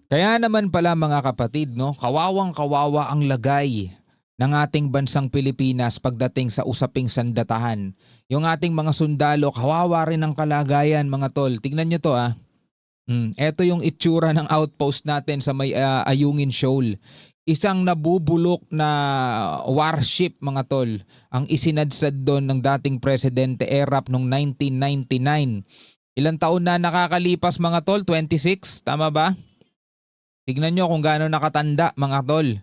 Kaya naman pala mga kapatid, no, kawawang-kawawa ang lagay ng ating bansang Pilipinas pagdating sa usaping sandatahan. Yung ating mga sundalo, kawawa rin ang kalagayan mga tol. Tignan nyo to Eto yung itsura ng outpost natin sa may Ayungin Shoal. Isang nabubulok na warship mga tol ang isinadsad doon ng dating Presidente Erap noong 1999. Ilang taon na nakakalipas mga tol? 26? Tama ba? Tignan nyo kung gaano nakatanda mga tol.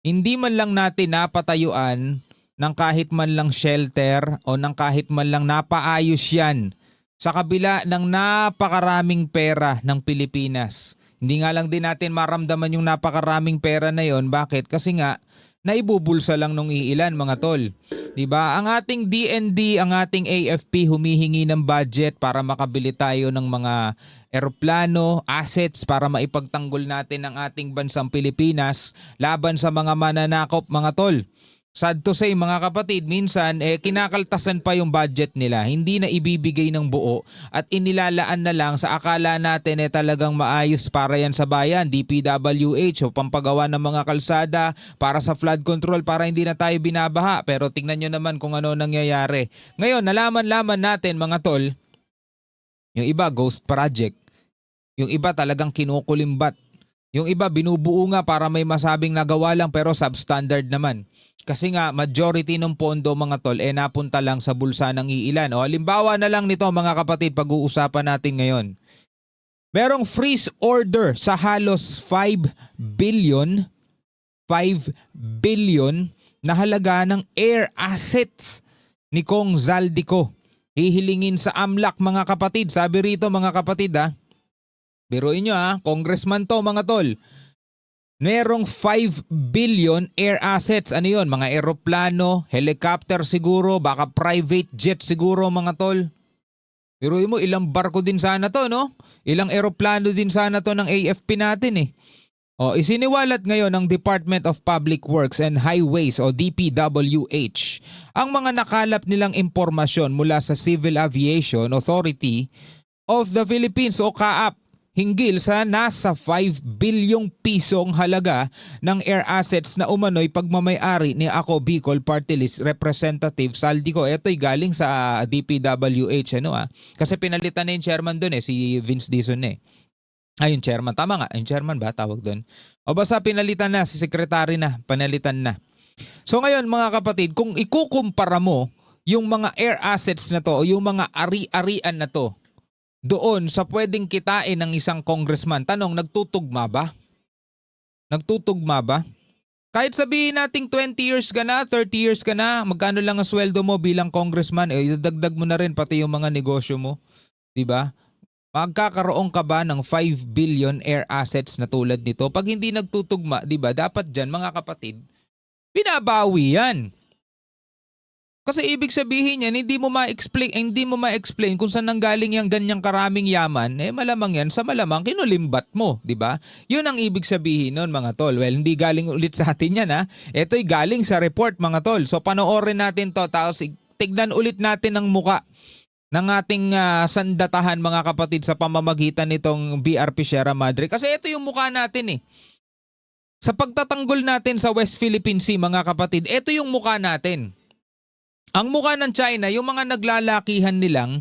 Hindi man lang natin napatayuan ng kahit man lang shelter o ng kahit man lang napaayos yan sa kabila ng napakaraming pera ng Pilipinas. Hindi nga lang din natin maramdaman yung napakaraming pera na yon. Bakit? Kasi nga naibubulsa lang nung iilan mga tol. 'Di ba? Ang ating DND, ang ating AFP humihingi ng budget para makabili tayo ng mga eroplano, assets para maipagtanggol natin ang ating bansang Pilipinas laban sa mga mananakop mga tol. Sad to say mga kapatid, minsan kinakaltasan pa yung budget nila, hindi na ibibigay ng buo at inilalaan na lang sa akala natin talagang maayos para yan sa bayan, DPWH o pampagawa ng mga kalsada para sa flood control para hindi na tayo binabaha. Pero tingnan nyo naman kung ano nangyayari. Ngayon, nalaman-laman natin mga tol, yung iba ghost project, yung iba talagang kinukulimbat, yung iba binubuo nga para may masabing nagawa lang pero substandard naman. Kasi nga majority ng pondo mga tol napunta lang sa bulsa ng iilan. O halimbawa na lang nito mga kapatid, pag-uusapan natin ngayon. Merong freeze order sa halos 5 billion na halaga ng air assets ni Kong Zaldico. Hihilingin sa AMLAC mga kapatid. Sabi rito mga kapatid biruin nyo congressman to mga tol. Merong 5 billion air assets. Ano yun? Mga eroplano, helicopter siguro, baka private jet siguro mga tol. Pero mo ilang barko din sana to, no? Ilang eroplano din sana to ng AFP natin isiniwalat ngayon ng Department of Public Works and Highways o DPWH ang mga nakalap nilang impormasyon mula sa Civil Aviation Authority of the Philippines o CAAP hinggil sa nasa 5 bilyong pisong halaga ng air assets na umano'y pagmamay-ari ni Ako Bicol Party List Representative Zaldico. Ito'y galing sa DPWH kasi pinalitan na yung chairman doon si Vince Dizon yung chairman. Tama nga, yung chairman ba tawag doon? O basta pinalitan na, si secretary na, panalitan na. So ngayon mga kapatid, kung ikukumpara mo yung mga air assets na to o yung mga ari-arian na to doon sa pwedeng kitain ng isang congressman, tanong, nagtutugma ba? Nagtutugma ba? Kahit sabihin nating 20 years ka na, 30 years ka na, magkano lang ang sweldo mo bilang congressman, idagdag mo na rin pati yung mga negosyo mo. Diba? Magkakaroon ka ba ng 5 billion air assets na tulad nito? Pag hindi nagtutugma, diba, dapat dyan mga kapatid, binabawi yan. Kasi ibig sabihin yan, hindi mo ma-explain kung saan nanggaling yung ganyang karaming yaman, malamang yan sa malamang kinulimbat mo, di ba? Yun ang ibig sabihin nun mga tol. Well, hindi galing ulit sa atin yan Ito'y galing sa report mga tol. So panoorin natin to, tapos tignan ulit natin ang muka ng ating sandatahan mga kapatid sa pamamagitan nitong BRP Sierra Madre. Kasi ito yung muka natin Sa pagtatanggol natin sa West Philippine Sea mga kapatid, ito yung muka natin. Ang mukha ng China, yung mga naglalakihan nilang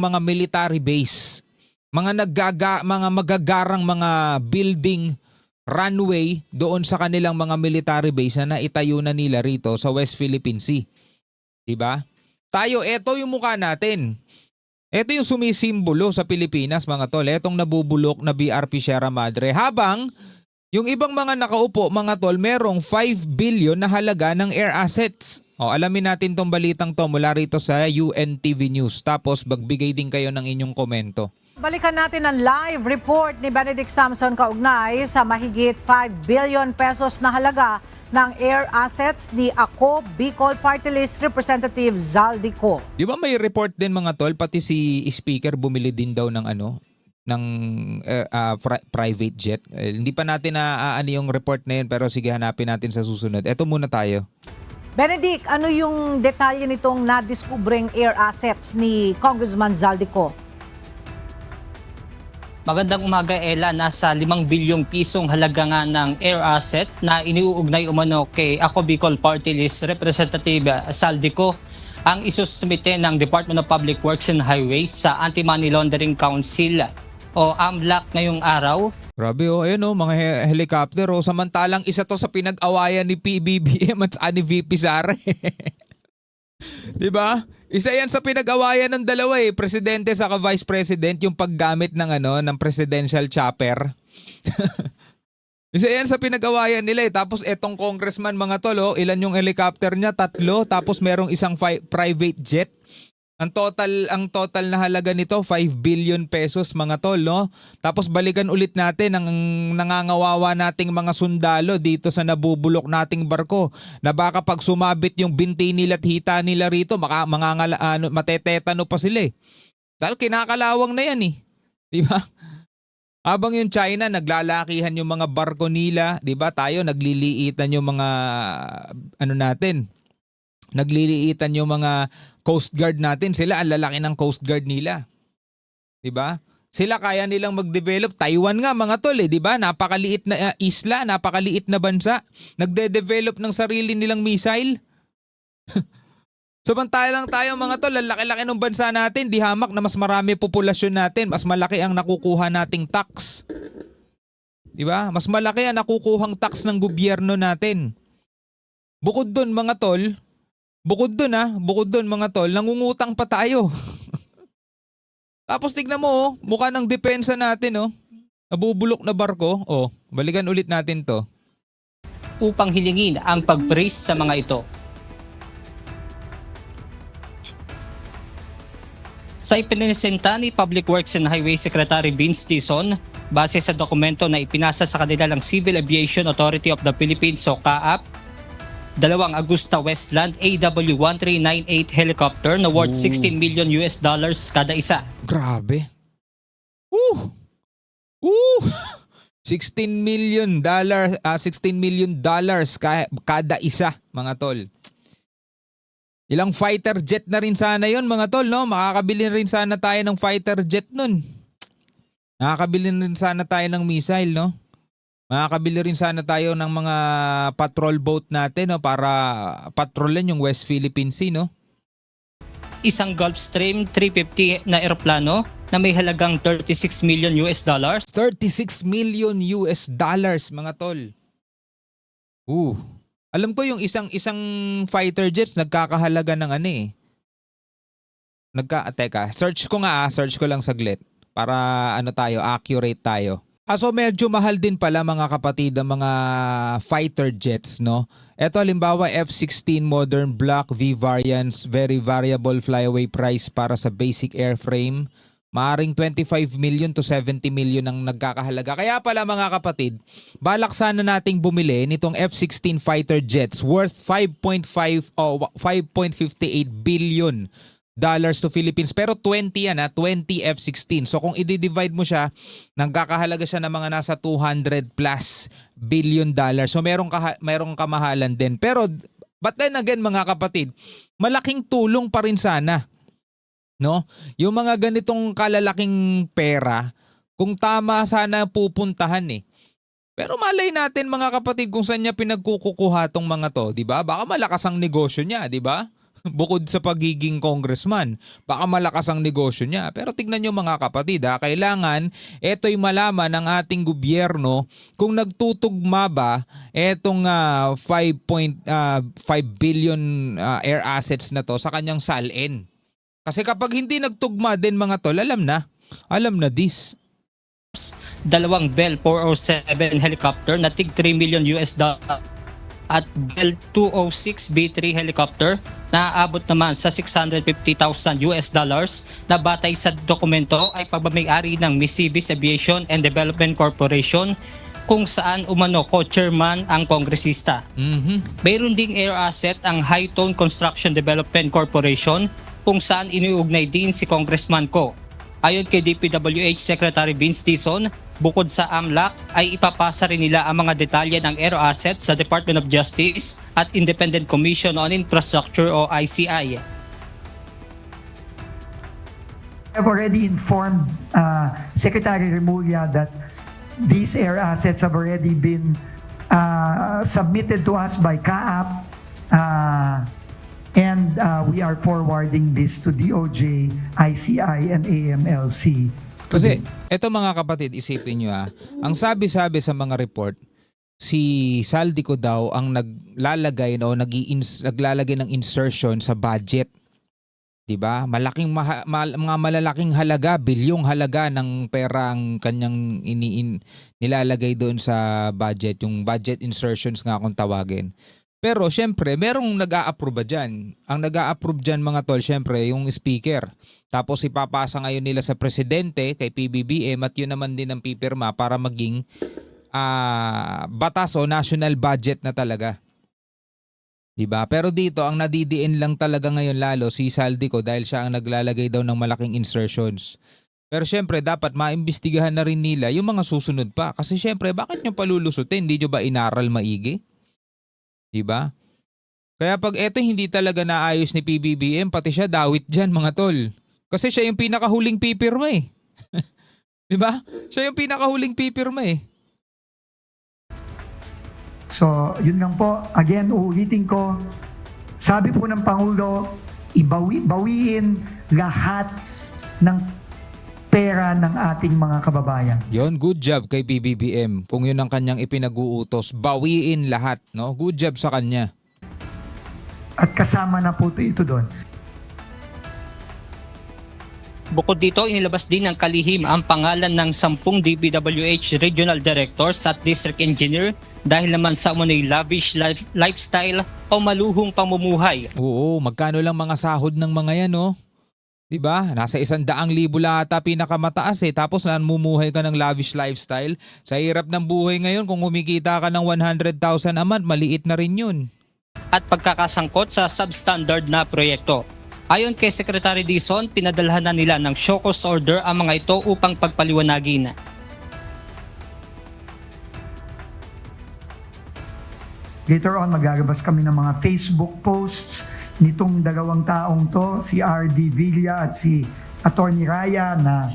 mga military base, mga magagarang mga building runway doon sa kanilang mga military base na naitayo na nila rito sa West Philippine Sea. 'Di ba? Tayo, ito yung mukha natin. Ito yung sumisimbolo sa Pilipinas mga tol. Etong nabubulok na BRP Sierra Madre. Habang yung ibang mga nakaupo, mga tol, merong 5 billion na halaga ng air assets. Alamin natin tong balitang to mula rito sa UNTV News. Tapos magbigay din kayo ng inyong komento. Balikan natin ang live report ni Benedict Samson kaugnay sa mahigit 5 billion pesos na halaga ng air assets ni Ako Bicol Party List Representative Zaldico. Di ba may report din mga tol, pati si Speaker bumili din daw ng private jet. Hindi pa natin yung report na yun pero sige hanapin natin sa susunod. Ito muna tayo. Benedict, ano yung detalye nitong nadiskubreng air assets ni Congressman Zaldico? Magandang umaga, Ella. Nasa 5 bilyong pisong halaga nga ng air asset na iniuugnay umano kay Ako Bicol Party List Representative Zaldico ang isusumite ng Department of Public Works and Highways sa Anti-Money Laundering Council o AMLAC ngayong araw. Grabe ayun mga helicopter samantalang isa to sa pinag-awayan ni PBBM at ni VP Sara. 'Di ba? Isa yan sa pinag-awayan ng dalawa presidente saka vice president yung paggamit ng ng presidential chopper. Isa yan sa pinag-awayan nila tapos etong congressman mga tol ilan yung helicopter niya? 3, tapos merong isang private jet. Ang total na halaga nito 5 billion pesos mga tol, no? Tapos balikan ulit natin ang nangangawawa nating mga sundalo dito sa nabubulok nating barko na baka pag sumabit yung binti nila at hita nila rito matetetano pa sila Dahil kinakalawang na yan 'Di ba? Habang yung China naglalakihan yung mga barko nila, 'di ba? Tayo nagliliitan yung mga nagliliitan yung mga Coast Guard natin. Sila ang lalaki ng Coast Guard nila. 'Di ba? Sila kaya nilang mag-develop. Taiwan nga mga tol 'di ba? Napakaliit na isla, napakaliit na bansa. Nagde-develop ng sarili nilang missile. Samantalang tayo mga tol, ang laki-laki ng bansa natin, di hamak na mas marami populasyon natin, mas malaki ang nakukuha nating tax. 'Di ba? Mas malaki ang nakukuhang tax ng gobyerno natin. Bukod doon mga tol, bukod doon mga tol, nangungutang pa tayo. Tapos tignan mo, mukha ng depensa natin nabubulok na barko. Balikan ulit natin to. Upang hilingin ang pag-freeze sa mga ito. Sa ipinipresenta ni Public Works and Highway Secretary Vince Dizon, base sa dokumento na ipinasa sa kanila ng Civil Aviation Authority of the Philippines o CAAP, 2 Agusta Westland AW1398 helicopter na worth $16 million kada isa. Grabe. 16 million dollars kada isa, mga tol. Ilang fighter jet na rin sana yon mga tol, no? Makakabili rin sana tayo ng fighter jet nun. Nakakabili rin sana tayo ng missile, no? Makakabili rin sana tayo ng mga patrol boat natin para patrolin yung West Philippine Sea, no? Isang Gulfstream 350 na eroplano na may halagang $36 million. 36 million mga tol. Alam ko yung isang fighter jets nagkakahalaga ng search ko lang saglit para accurate tayo. So medyo mahal din pala mga kapatid ang mga fighter jets, no? Ito halimbawa F-16 Modern Block V variants, very variable flyaway price para sa basic airframe. Maaring 25 million to 70 million ang nagkakahalaga. Kaya pala mga kapatid, balak sana nating bumili nitong F-16 fighter jets worth 5.58 billion dollars to Philippines. Pero 20 yan 20 F-16. So kung i-divide mo siya, nagkakahalaga siya ng mga nasa 200 plus billion dollars. So merong kamahalan din. Pero but then again mga kapatid, malaking tulong pa rin sana, no? Yung mga ganitong kalalaking pera, kung tama sana pupuntahan Pero malay natin mga kapatid kung saan niya pinagkukuha tong mga to, 'di ba? Baka malakas ang negosyo niya, 'di ba? Bukod sa pagiging congressman, baka malakas ang negosyo niya. Pero tignan nyo mga kapatid, kailangan ito'y malaman ng ating gobyerno kung nagtutugma ba etong 5.5 billion air assets na to sa kanyang salin. Kasi kapag hindi nagtugma din mga tol, alam na this. 2 Bell 407 helicopter na tig $3 million at Bell 206 B3 helicopter na aabot naman sa $650,000 na batay sa dokumento ay pagmamay-ari ng Misibis Aviation and Development Corporation kung saan umano co-chairman ang kongresista. Mayroon ding air asset ang High Tone Construction Development Corporation kung saan iniugnay din si Congressman Ko. Ayon kay DPWH Secretary Vince Dizon, bukod sa AMLAC ay ipapasa rin nila ang mga detalye ng air assets sa Department of Justice at Independent Commission on Infrastructure o ICI. I've already informed Secretary Remulla that these air assets have already been submitted to us by CAAP, and we are forwarding this to DOJ, ICI, and AMLC. Kasi eto mga kapatid, isipin nyo ang sabi-sabi sa mga report, si Zaldico daw ang naglalagay naglalagay ng insertion sa budget. 'Di ba? Mga malalaking halaga, bilyong halaga ng perang kanyang nilalagay doon sa budget, yung budget insertions nga kung tawagin. Pero syempre, merong nag-a-approve diyan. Ang nag-a-approve diyan mga tol, syempre yung speaker. Tapos ipapasa ngayon nila sa presidente kay PBBM at yun naman din ang pipirma para maging batas o national budget na talaga. 'Di ba? Pero dito ang nadidiin lang talaga ngayon lalo si Zaldico dahil siya ang naglalagay daw ng malaking insertions. Pero syempre dapat maimbestigahan na rin nila yung mga susunod pa kasi syempre bakit nyo palulusutin? Hindi nyo ba inaral maigi? 'Di ba? Kaya pag eto hindi talaga naayos ni PBBM, pati siya dawit diyan mga tol. Kasi siya yung pinakahuling pipirma eh. 'Di ba? Siya yung pinakahuling pipirma eh. So, yun lang po. Again, uulitin ko, sabi po ng Pangulo, bawiin lahat ng pera ng ating mga kababayan. Yon, good job kay PBBM. Kung yun ang kanyang ipinag-uutos, bawiin lahat, no? Good job sa kanya. At kasama na po ito doon. Bukod dito, inilabas din ng kalihim ang pangalan ng 10 DPWH Regional Directors at District Engineer dahil naman sa umunoy lavish lifestyle o maluhong pamumuhay. Oo, magkano lang mga sahod ng mga yan, no? 'Di ba? Nasa 100,000 ata pinakamataas eh. Tapos namumuhay ka ng lavish lifestyle. Sa hirap ng buhay ngayon, kung kumikita ka ng 100,000 a month, maliit na rin yun. At pagkakasangkot sa substandard na proyekto. Ayon kay Secretary Dizon, pinadalhan na nila ng show cause order ang mga ito upang pagpaliwanagin. Later on, magagabas kami ng mga Facebook posts nitong dalawang taong to, si R.D. Villa at si Attorney Raya, na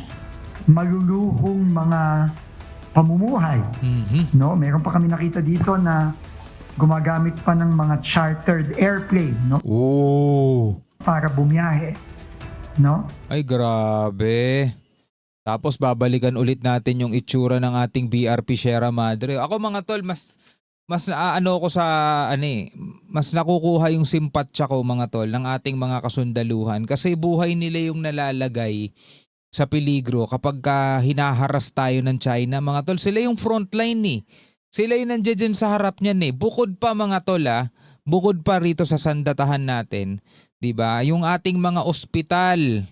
maluluhong mga pamumuhay. No, meron pa kami nakita dito na gumagamit pa ng mga chartered airplane, no, Oo. para bumiyahe, no? Ay, grabe. Tapos babalikan ulit natin yung itsura ng ating BRP Sierra Madre. Ako mga tol, mas naaano ko sa mas nakukuha yung simpatsya ko mga tol ng ating mga kasundaluhan kasi buhay nila yung nalalagay sa peligro kapag hinaharas tayo ng China mga tol. Sila yung frontline eh. Sila yung nandiyan sa harap niyan eh. Bukod pa mga tol bukod pa rito sa sandatahan natin, 'di ba? Yung ating mga ospital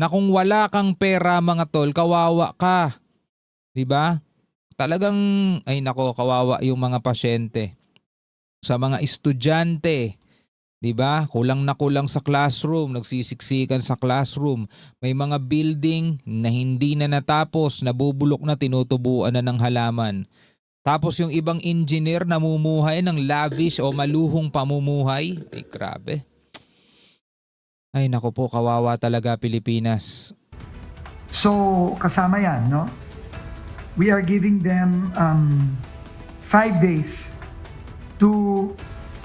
na kung wala kang pera mga tol, kawawa ka. 'Di ba? Talagang ay nako, kawawa yung mga pasyente. Sa mga estudyante, 'di ba? Kulang na kulang sa classroom, nagsisiksikan sa classroom. May mga building na hindi na natapos, nabubulok na, tinutubuan na ng halaman. Tapos yung ibang engineer namumuhay ng lavish o maluhong pamumuhay. Ay grabe. Ay nako po, kawawa talaga Pilipinas. So, kasama yan, no? We are giving them 5 days to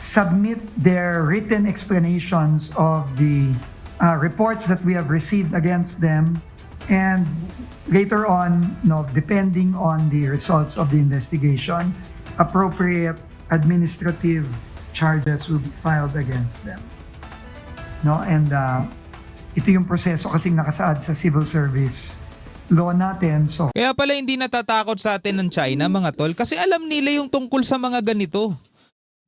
submit their written explanations of the reports that we have received against them, and later on, no, depending on the results of the investigation, appropriate administrative charges will be filed against them. No, and ito yung proseso kasing nakasaad sa civil service law natin. So, Kaya pala hindi natatakot sa atin ng China mga tol kasi alam nila yung tungkol sa mga ganito.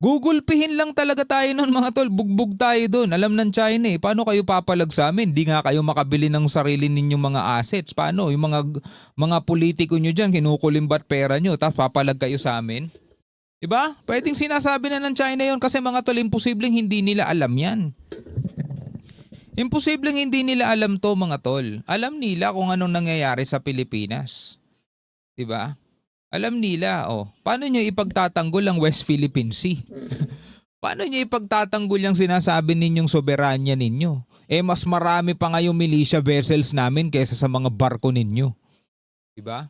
Gugulpihin lang talaga tayo nun mga tol. Bugbog tayo dun. Alam ng China eh. Paano kayo papalag sa amin? Di nga kayo makabili ng sarili ninyong mga assets. Paano? Yung mga politiko nyo dyan, kinukulimbat pera nyo tapos papalag kayo sa amin. Diba? Pwedeng sinasabi na ng China yon kasi mga tol, imposibleng hindi nila alam yan. Imposibleng hindi nila alam to mga tol. Alam nila kung anong nangyayari sa Pilipinas. 'Di ba? Alam nila, paano nyo ipagtatanggol ang West Philippine Sea? Paano nyo ipagtatanggol yung sinasabi ninyong soberanya ninyo? mas marami pa nga yung militia vessels namin kaysa sa mga barko ninyo. Diba?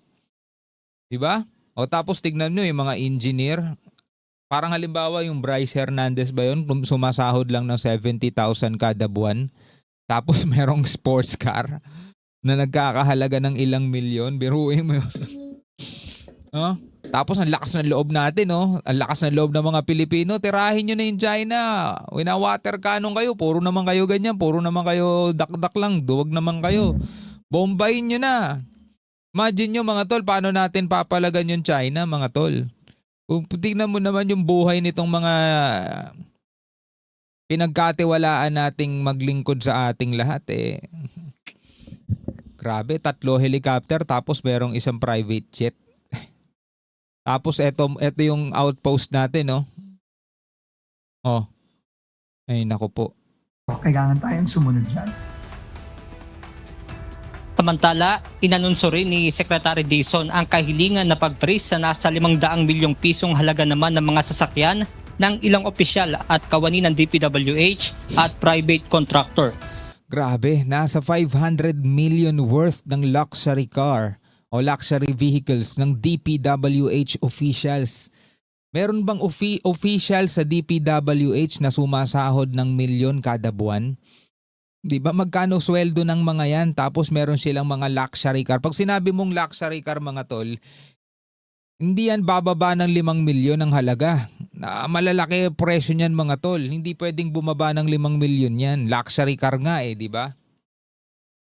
Diba? O tapos tignan nyo yung mga engineer. Parang halimbawa yung Bryce Hernandez ba yun? Sumasahod lang ng 70,000 kada buwan. Tapos merong sports car na nagkakahalaga ng ilang milyon. Biruin mo yun. Oh? Tapos ang lakas ng loob natin, no? Ang lakas ng loob ng mga Pilipino. Tirahin nyo na yung China. Wina-water cannon kayo. Puro naman kayo ganyan. Puro naman kayo dakdak lang. Duwag naman kayo. Bombayin nyo na. Imagine nyo mga tol, paano natin papalagan yung China mga tol? Kung tingnan mo naman yung buhay nitong mga pinagkatiwalaan nating maglingkod sa ating lahat Grabe, 3 helicopter tapos merong isang private jet. Tapos eto yung outpost natin, no? Oh. Ay, nako po. Kailangan tayong sumunod dyan. Samantala, inanunso rin ni Secretary Dizon ang kahilingan na pag-freeze sa nasa 500 milyong pisong halaga naman ng mga sasakyan ng ilang opisyal at kawani ng DPWH at private contractor. Grabe, nasa 500 million worth ng luxury car o luxury vehicles ng DPWH officials. Meron bang official sa DPWH na sumasahod ng milyon kada buwan? Di ba magkano sweldo ng mga yan tapos meron silang mga luxury car. Pag sinabi mong luxury car mga tol, hindi yan bababa ng 5 milyon ang halaga. Malalaki presyo niyan mga tol. Hindi pwedeng bumaba ng 5 milyon yan. Luxury car nga di ba?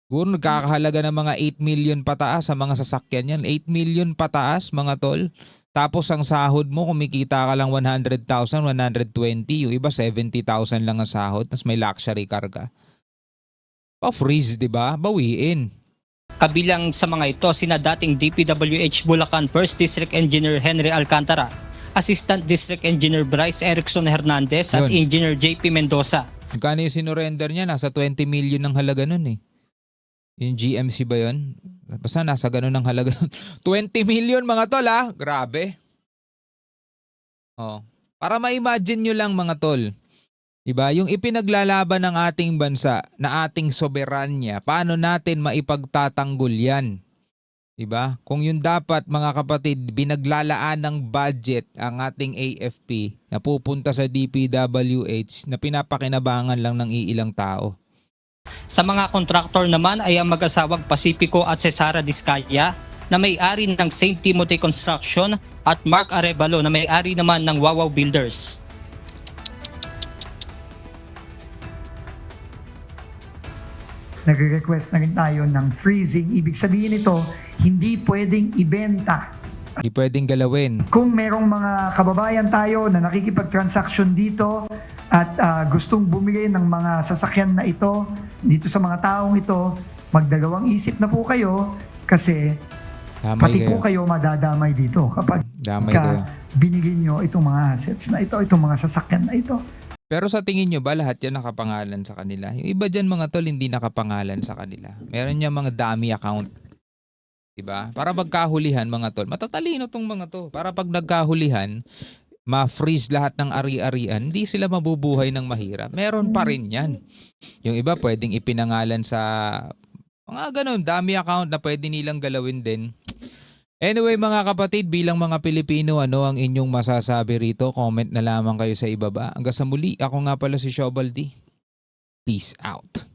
Siguro nagkakahalaga ng mga 8 million pataas sa mga sasakyan yan. 8 million pataas mga tol. Tapos ang sahod mo, kumikita ka lang 100,000, 120. Yung iba 70,000 lang ang sahod. Tapos may luxury car ka. Pa-freeze, di ba? Bawiin. Kabilang sa mga ito, sina dating DPWH Bulacan First District Engineer Henry Alcantara, Assistant District Engineer Bryce Erickson Hernandez at Yun. Engineer JP Mendoza. Magkano yung sinurrender niya? Nasa 20 million ng halaga nun Yung GMC ba yun? Basta nasa ganun ng halaga nun. 20 million mga tol Grabe. Para ma-imagine nyo lang mga tol. Diba? Yung ipinaglalaban ng ating bansa na ating soberanya, paano natin maipagtatanggol yan? Diba? Kung yun dapat mga kapatid, binaglalaan ng budget ang ating AFP na pupunta sa DPWH na pinapakinabangan lang ng iilang tao. Sa mga kontraktor naman ay ang mag-asawang Pacifico at Cesara Discaya na may-ari ng St. Timothy Construction at Mark Arevalo na may-ari naman ng Wawaw Builders. Nagre-request na rin tayo ng freezing. Ibig sabihin nito, hindi pwedeng ibenta. Hindi pwedeng galawin. Kung merong mga kababayan tayo na nakikipag-transaction dito at gustong bumili ng mga sasakyan na ito, dito sa mga taong ito, magdalawang isip na po kayo kasi pati po kayo madadamay dito kapag kayo. binili nyo itong mga assets na ito, itong mga sasakyan na ito. Pero sa tingin nyo ba lahat yan nakapangalan sa kanila? Yung iba dyan mga tol hindi nakapangalan sa kanila. Meron niya mga dummy account. Diba? Para pagkahulihan mga tol. Matatalino tong mga to. Para pag nagkahulihan, ma-freeze lahat ng ari-arian, hindi sila mabubuhay ng mahirap. Meron pa rin yan. Yung iba pwedeng ipinangalan sa mga ganun, dummy account na pwede nilang galawin din. Anyway mga kapatid, bilang mga Pilipino, ano ang inyong masasabi rito? Comment na lamang kayo sa ibaba. Hanggang sa muli, ako nga pala si Shobaldi. Peace out.